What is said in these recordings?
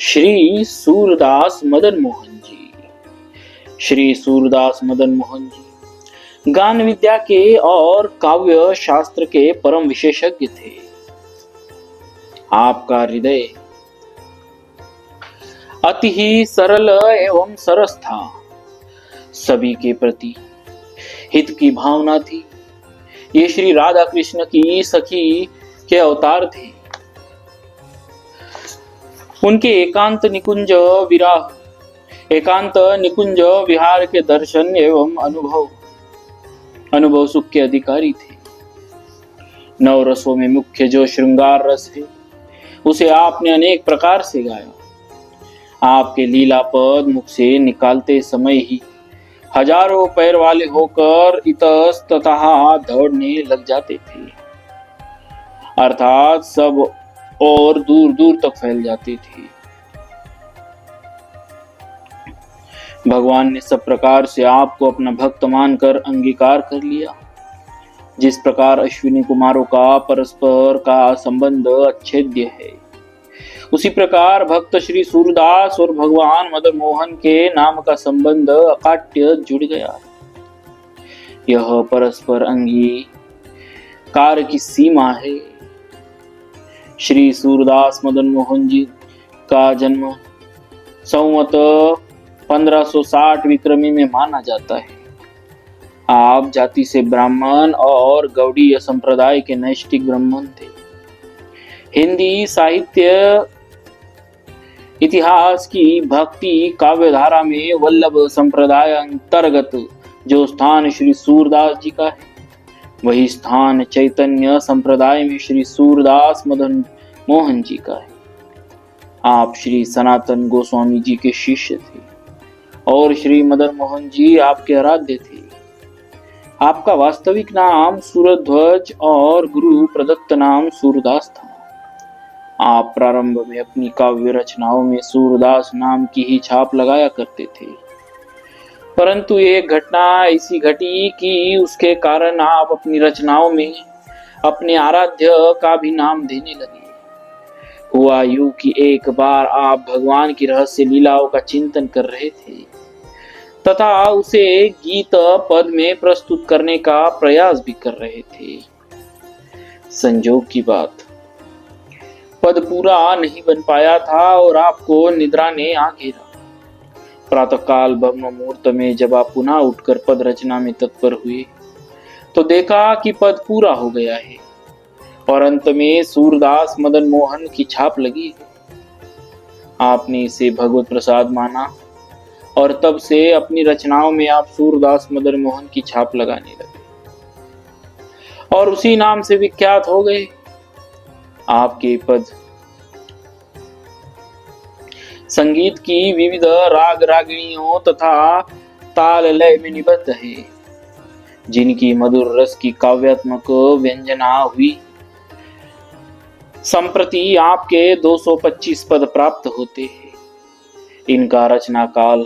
श्री सूरदास मदन मोहन जी। श्री सूरदास मदन मोहन जी गान विद्या के और काव्य शास्त्र के परम विशेषज्ञ थे। आपका हृदय अति ही सरल एवं सरस था। सभी के प्रति हित की भावना थी। ये श्री राधा कृष्ण की सखी के अवतार थे। उनके एकांत निकुंज विहार के दर्शन एवं अनुभव सुख के अधिकारी थे। नौ रसों में मुख्य जो श्रृंगार रस है उसे आपने अनेक प्रकार से गाया। आपके लीला पद मुख से निकालते समय ही हजारों पैर वाले होकर इतस्ततः दौड़ने लग जाते थे, अर्थात सब और दूर दूर तक फैल जाते थे। भगवान ने सब प्रकार से आपको अपना भक्त मानकर अंगीकार कर लिया। जिस प्रकार अश्विनी कुमारों का परस्पर का संबंध अच्छेद्य है, उसी प्रकार भक्त श्री सूरदास और भगवान मदन मोहन के नाम का संबंध अकाट्य जुड़ गया। यह परस्पर अंगीकार की सीमा है। श्री सूरदास मदन मोहन जी का जन्म संवत 1560 विक्रमी में माना जाता है। आप जाति से ब्राह्मण और गौड़ीय संप्रदाय के नैष्ठिक ब्राह्मण थे। हिंदी साहित्य इतिहास की भक्ति काव्य धारा में वल्लभ संप्रदाय अंतर्गत जो स्थान श्री सूरदास जी का है, वही स्थान चैतन्य संप्रदाय में श्री सूरदास मदन मोहन जी का है। आप श्री सनातन गोस्वामी जी के शिष्य थे और श्री मदन मोहन जी आपके आराध्य थे। आपका वास्तविक नाम सूरध्वज और गुरु प्रदत्त नाम सूरदास था। आप प्रारंभ में अपनी काव्य रचनाओं में सूरदास नाम की ही छाप लगाया करते थे, परंतु एक घटना ऐसी घटी कि उसके कारण आप अपनी रचनाओं में अपने आराध्य का भी नाम देने लगे। हुआ यूं कि एक बार आप भगवान की रहस्य लीलाओं का चिंतन कर रहे थे तथा उसे गीत पद में प्रस्तुत करने का प्रयास भी कर रहे थे। संजोग की बात, पद पूरा नहीं बन पाया था और आपको निद्रा ने आ घेरा। प्रातःकाल ब्रह्म मुहूर्त में जब आप पुनः उठकर पद रचना में तत्पर हुए तो देखा कि पद पूरा हो गया है और अंत में सूरदास मदन मोहन की छाप लगी है। आपने इसे भगवत प्रसाद माना और तब से अपनी रचनाओं में आप सूरदास मदन मोहन की छाप लगाने लगे और उसी नाम से विख्यात हो गए। आपके पद संगीत की विविध राग रागिणियों तथा ताल लय में निबद्ध है, जिनकी मधुर रस की काव्यात्मक व्यंजना हुई। संप्रति आपके 225 पद प्राप्त होते हैं। इनका रचना काल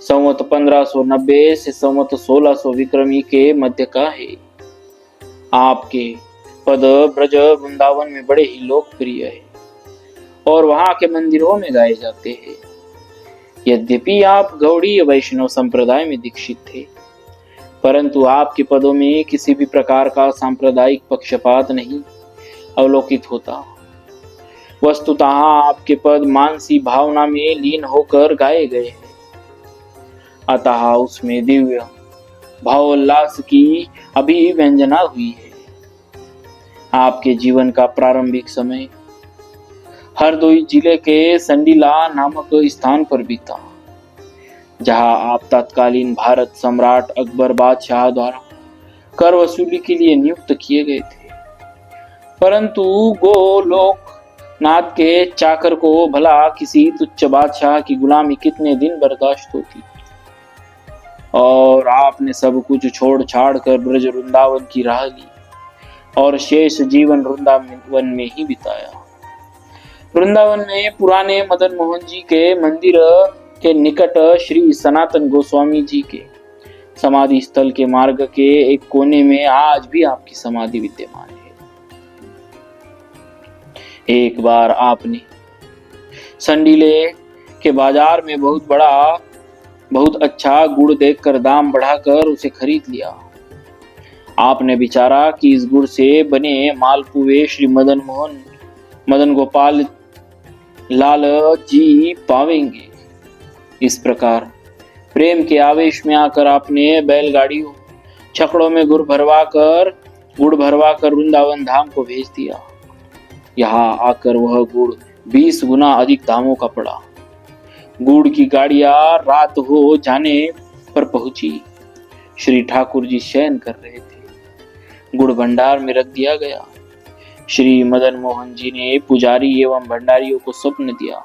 संवत 1590 से संवत 1600 विक्रमी के मध्य का है। आपके पद ब्रज वृंदावन में बड़े ही लोकप्रिय है और वहां के मंदिरों में गाए जाते हैं। यद्यपि आप गौड़ीय वैष्णव संप्रदाय में दीक्षित थे, परंतु आपके पदों में किसी भी प्रकार का सांप्रदायिक पक्षपात नहीं अवलोकित होता। वस्तुतः आपके पद मानसी भावना में लीन होकर गाए गए हैं, अतः उसमें दिव्य भावोल्लास की अभिव्यंजना हुई है। आपके जीवन का प्रारंभिक समय हरदोई जिले के संडीला नामक स्थान पर बीता, जहां आप तत्कालीन भारत सम्राट अकबर बादशाह द्वारा कर वसूली के लिए नियुक्त किए गए थे। परंतु गोलोकनाथ के चाकर को भला किसी तुच्छ बादशाह की गुलामी कितने दिन बर्दाश्त होती, और आपने सब कुछ छोड़ छाड़ कर ब्रज वृंदावन की राह ली और शेष जीवन वृंदावन में ही बिताया। वृंदावन में पुराने मदन मोहन जी के मंदिर के निकट श्री सनातन गोस्वामी जी के समाधि स्थल के मार्ग के एक कोने में आज भी आपकी समाधि विद्यमान है। एक बार आपने संडीले के बाजार में बहुत अच्छा गुड़ देखकर दाम बढ़ाकर उसे खरीद लिया। आपने विचारा कि इस गुड़ से बने मालपुए श्री मदन गोपाल लाल जी पावेंगे। इस प्रकार प्रेम के आवेश में आकर आपने बैलगाड़ियों छकड़ों में गुड़ भरवा कर वृंदावन धाम को भेज दिया। यहाँ आकर वह गुड़ 20 गुना अधिक दामों का पड़ा। गुड़ की गाड़ियां रात हो जाने पर पहुंची। श्री ठाकुर जी शयन कर रहे थे। गुड़ भंडार में रख दिया गया। श्री मदन मोहन जी ने पुजारी एवं भंडारियों को स्वप्न दिया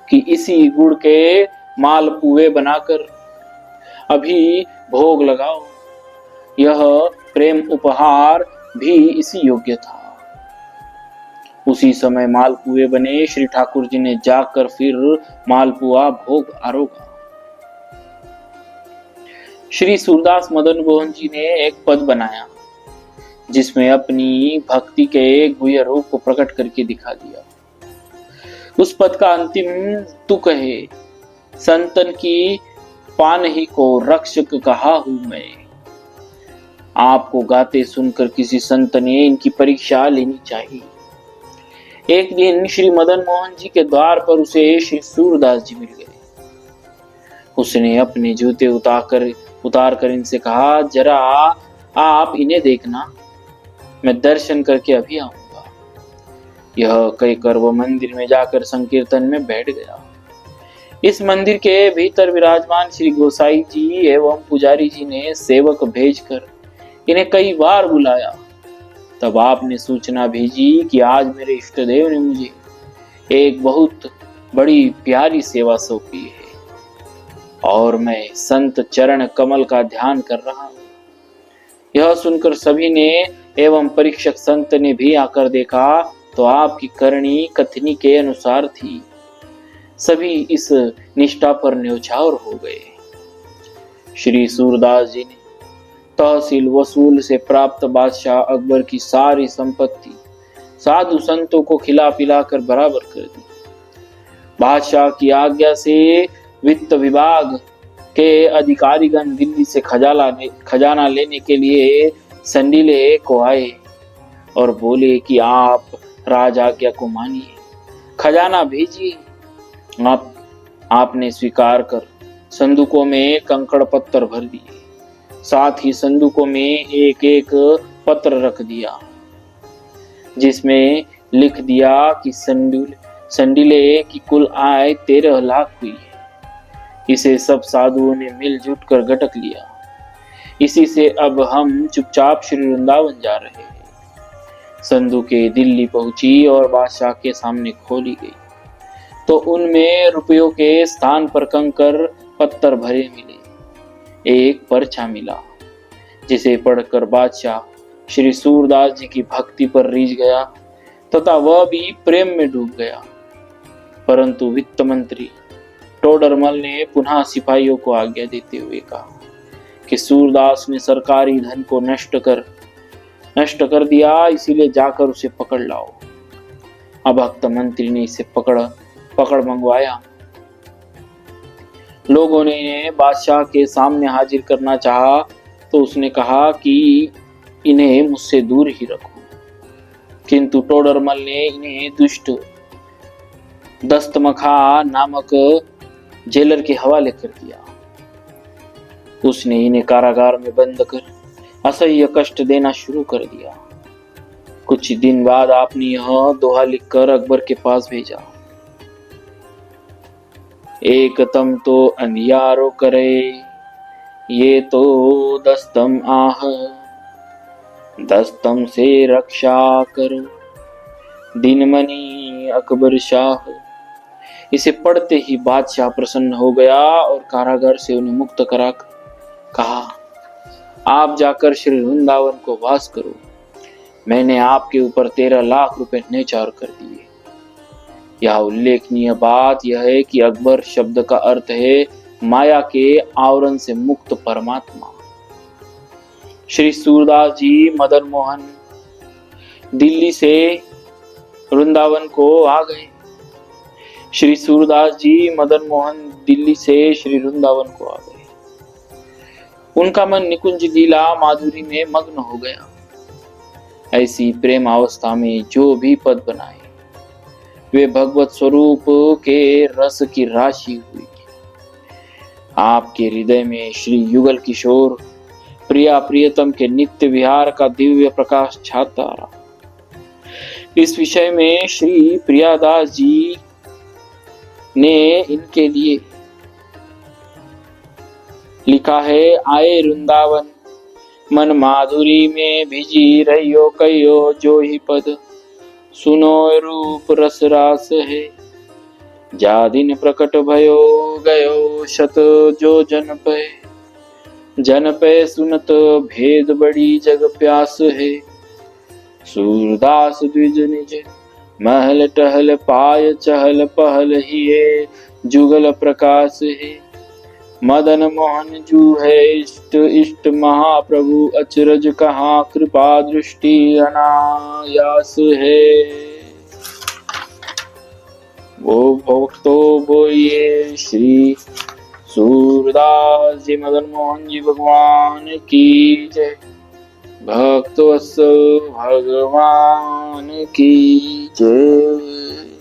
कि इसी गुड़ के मालपुए बनाकर अभी भोग लगाओ। यह प्रेम उपहार भी इसी योग्य था। उसी समय मालपुए बने। श्री ठाकुर जी ने जाकर फिर मालपुआ भोग आरोगा। श्री सूरदास मदन मोहन जी ने एक पद बनाया जिसमें अपनी भक्ति के गुह्य रूप को प्रकट करके दिखा दिया। उस पद का अंतिम तुक है, संतन की पानही को रक्षक कहा हूं मैं। आपको गाते सुनकर किसी संत ने इनकी परीक्षा लेनी चाहिए। एक दिन श्री मदन मोहन जी के द्वार पर उसे श्री सूरदास जी मिल गए। उसने अपने जूते उतार कर इनसे कहा, जरा आप इन्हें देखना, मैं दर्शन करके अभी आऊंगा। यह कहकर वह मंदिर में जाकर संकीर्तन में बैठ गया। इस मंदिर के भीतर विराजमान श्री गोसाई जी एवं पुजारी जी ने सेवक भेजकर इन्हें कई बार बुलाया। तब आपने सूचना भेजी कि आज मेरे इष्ट देव ने मुझे एक बहुत बड़ी प्यारी सेवा सौंपी है और मैं संत चरण कमल का ध्यान कर रहा हूं। यह सुनकर सभी ने एवं परीक्षक संत ने भी आकर देखा तो आपकी करनी कथनी के अनुसार थी। सभी इस निष्ठा पर न्यौछावर हो गए। श्री सूरदास जी ने तहसील वसूल से प्राप्त बादशाह अकबर की सारी संपत्ति साधु संतों को खिला पिलाकर बराबर कर दी। बादशाह की आज्ञा से वित्त विभाग के अधिकारीगण दिल्ली से खजाना लेने के लिए संडीले को आए और बोले कि आप राज आज्ञा को मानिए, खजाना भेजिए। आपने स्वीकार कर संदूकों में कंकड़ पत्थर भर दिए। साथ ही संदूकों में एक एक पत्र रख दिया जिसमें लिख दिया कि संडीले की कुल आय 13 लाख हुई है। इसे सब साधुओं ने मिलजुट कर गटक लिया। इसी से अब हम चुपचाप श्री वृंदावन जा रहे हैं। संदूकें दिल्ली पहुंची और बादशाह के सामने खोली गई तो उनमें रुपयों के स्थान पर कंकर पत्थर भरे मिले। एक पर्चा मिला जिसे पढ़कर बादशाह श्री सूरदास जी की भक्ति पर रीझ गया तथा वह भी प्रेम में डूब गया। परंतु वित्त मंत्री टोडरमल ने पुनः सिपाहियों को आज्ञा देते हुए कहा कि सूरदास ने सरकारी धन को नष्ट कर दिया, इसीलिए जाकर उसे पकड़ लाओ। अभक्त मंत्री ने इसे पकड़ मंगवाया। लोगों ने इन्हें बादशाह के सामने हाजिर करना चाहा तो उसने कहा कि इन्हें मुझसे दूर ही रखो, किंतु टोडरमल ने इन्हें दुष्ट दस्तमखा नामक जेलर के हवाले कर दिया। उसने इन्हें कारागार में बंद कर असह्य कष्ट देना शुरू कर दिया। कुछ दिन बाद आपने यह दोहा लिखकर अकबर के पास भेजा, एक तम तो अंधियारो करे, ये तो दस्तम आह, दस्तम से रक्षा करो, दिनमणि अकबर शाह। इसे पढ़ते ही बादशाह प्रसन्न हो गया और कारागार से उन्हें मुक्त करा कहा, आप जाकर श्री वृंदावन को वास करो। मैंने आपके ऊपर 13 लाख रुपए न्यौछावर कर दिए। यह उल्लेखनीय बात यह है कि अकबर शब्द का अर्थ है माया के आवरण से मुक्त परमात्मा। श्री सूरदास जी मदन मोहन दिल्ली से वृंदावन को आ गए। श्री सूरदास जी मदन मोहन दिल्ली से श्री वृंदावन को आ गए। उनका मन निकुंज लीला माधुरी में मग्न हो गया। ऐसी प्रेम अवस्था में जो भी पद बनाए वे भगवत स्वरूप के रस की राशि हुई। आपके हृदय में श्री युगल किशोर प्रिया प्रियतम के नित्य विहार का दिव्य प्रकाश छाता रहा। इस विषय में श्री प्रियादास जी ने इनके लिए लिखा है, आए वृंदावन मन माधुरी में भिजी रहियो कहियो जो ही पद, सुनो रूप रस रास है, जा दिन प्रकट भयो गयो शत जो जन पे सुनत भेद बड़ी जग प्यास है, सूरदास द्विज निज महल टहल पाय चहल पहल ही जुगल प्रकाश है, मदन मोहन जू है इष्ट इष्ट महाप्रभु अचरज कहाँ कृपा दृष्टि अनायास है। वो भक्तो बोलिए श्री सूरदास जी मदन मोहन जी भगवान की जय। भक्तवत्सल भगवान की जय।